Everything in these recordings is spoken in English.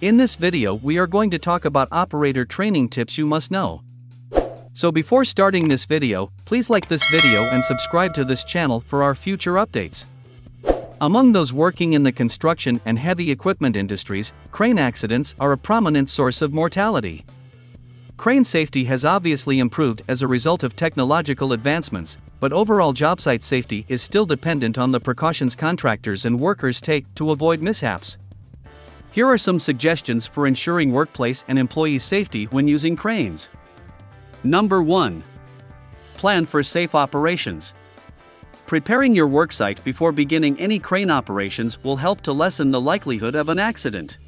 In this video we are going to talk about operator training tips you must know. So before starting this video, please like this video and subscribe to this channel for our future updates. Among those working in the construction and heavy equipment industries, crane accidents are a prominent source of mortality. Crane safety has obviously improved as a result of technological advancements, but overall job site safety is still dependent on the precautions contractors and workers take to avoid mishaps. Here are some suggestions for ensuring workplace and employee safety when using cranes. Number 1. Plan for safe operations. Preparing your worksite before beginning any crane operations will help to lessen the likelihood of an accident.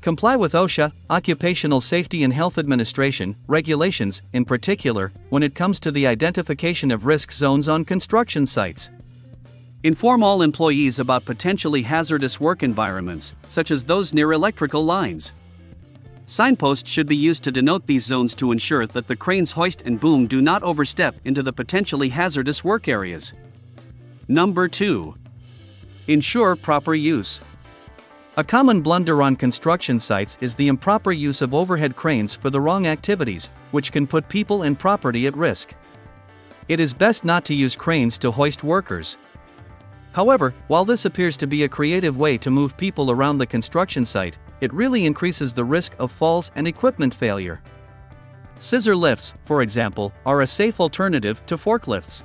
Comply with OSHA, Occupational Safety and Health Administration, regulations, in particular, when it comes to the identification of risk zones on construction sites. Inform all employees about potentially hazardous work environments, such as those near electrical lines. Signposts should be used to denote these zones to ensure that the crane's hoist and boom do not overstep into the potentially hazardous work areas. Number 2. Ensure proper use. A common blunder on construction sites is the improper use of overhead cranes for the wrong activities, which can put people and property at risk. It is best not to use cranes to hoist workers. However, while this appears to be a creative way to move people around the construction site, it really increases the risk of falls and equipment failure. Scissor lifts, for example, are a safe alternative to forklifts.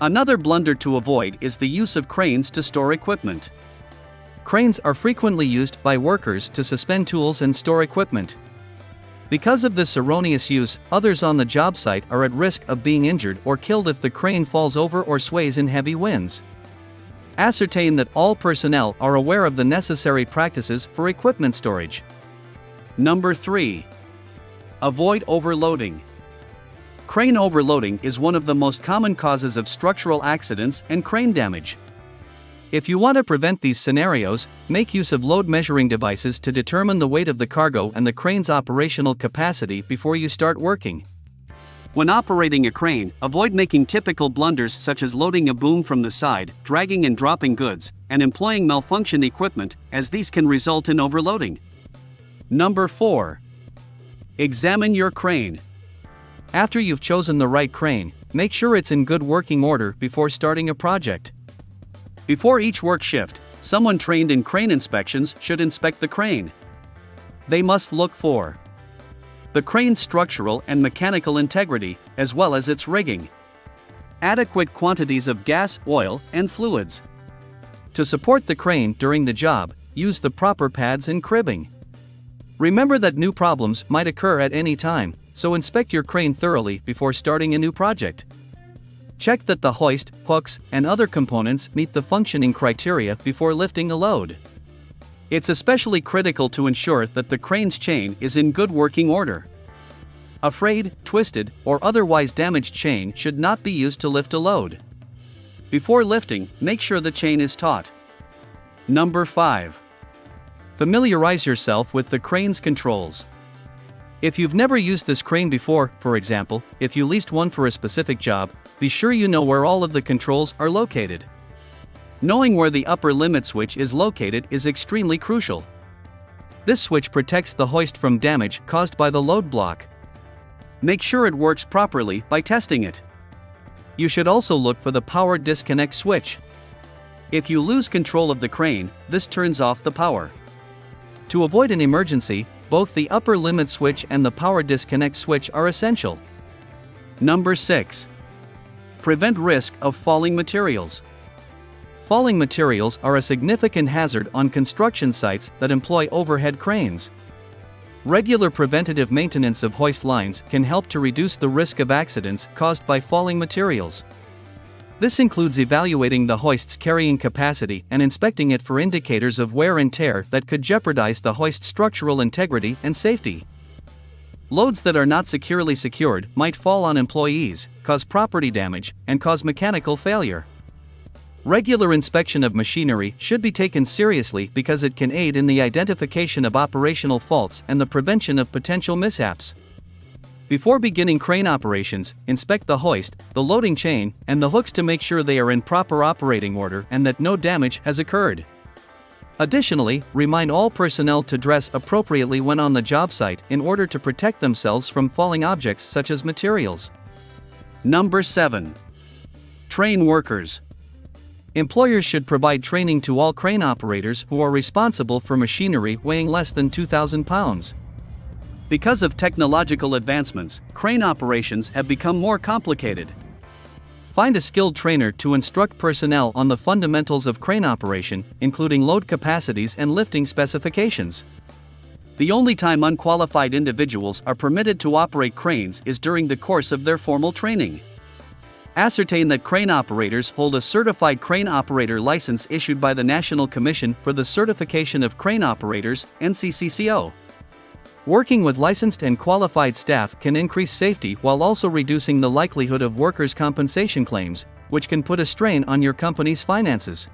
Another blunder to avoid is the use of cranes to store equipment. Cranes are frequently used by workers to suspend tools and store equipment. Because of this erroneous use, others on the job site are at risk of being injured or killed if the crane falls over or sways in heavy winds. Ascertain that all personnel are aware of the necessary practices for equipment storage. Number 3. Avoid overloading. Crane overloading is one of the most common causes of structural accidents and crane damage. If you want to prevent these scenarios, make use of load measuring devices to determine the weight of the cargo and the crane's operational capacity before you start working. When operating a crane, avoid making typical blunders such as loading a boom from the side, dragging and dropping goods, and employing malfunctioned equipment, as these can result in overloading. Number 4. Examine your crane. After you've chosen the right crane, make sure it's in good working order before starting a project. Before each work shift, someone trained in crane inspections should inspect the crane. They must look for the crane's structural and mechanical integrity, as well as its rigging. Adequate quantities of gas, oil, and fluids. To support the crane during the job, use the proper pads and cribbing. Remember that new problems might occur at any time, so inspect your crane thoroughly before starting a new project. Check that the hoist, hooks, and other components meet the functioning criteria before lifting a load. It's especially critical to ensure that the crane's chain is in good working order. A frayed, twisted, or otherwise damaged chain should not be used to lift a load. Before lifting, make sure the chain is taut. Number 5. Familiarize yourself with the crane's controls. If you've never used this crane before, for example, if you leased one for a specific job, be sure you know where all of the controls are located. Knowing where the upper limit switch is located is extremely crucial. This switch protects the hoist from damage caused by the load block. Make sure it works properly by testing it. You should also look for the power disconnect switch. If you lose control of the crane, this turns off the power. To avoid an emergency, both the upper limit switch and the power disconnect switch are essential. Number 6. Prevent risk of falling materials. Falling materials are a significant hazard on construction sites that employ overhead cranes. Regular preventative maintenance of hoist lines can help to reduce the risk of accidents caused by falling materials. This includes evaluating the hoist's carrying capacity and inspecting it for indicators of wear and tear that could jeopardize the hoist's structural integrity and safety. Loads that are not securely secured might fall on employees, cause property damage, and cause mechanical failure. Regular inspection of machinery should be taken seriously because it can aid in the identification of operational faults and the prevention of potential mishaps. Before beginning crane operations, inspect the hoist, the loading chain, and the hooks to make sure they are in proper operating order and that no damage has occurred. Additionally, remind all personnel to dress appropriately when on the job site in order to protect themselves from falling objects such as materials. Number 7. Train workers. Employers should provide training to all crane operators who are responsible for machinery weighing less than 2,000 pounds. Because of technological advancements, crane operations have become more complicated. Find a skilled trainer to instruct personnel on the fundamentals of crane operation, including load capacities and lifting specifications. The only time unqualified individuals are permitted to operate cranes is during the course of their formal training. Ascertain that crane operators hold a certified crane operator license issued by the National Commission for the Certification of Crane Operators, NCCCO. Working with licensed and qualified staff can increase safety while also reducing the likelihood of workers' compensation claims, which can put a strain on your company's finances.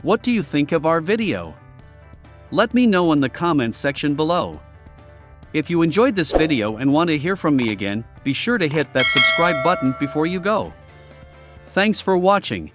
What do you think of our video? Let me know in the comments section below. If you enjoyed this video and want to hear from me again, be sure to hit that subscribe button before you go. Thanks for watching.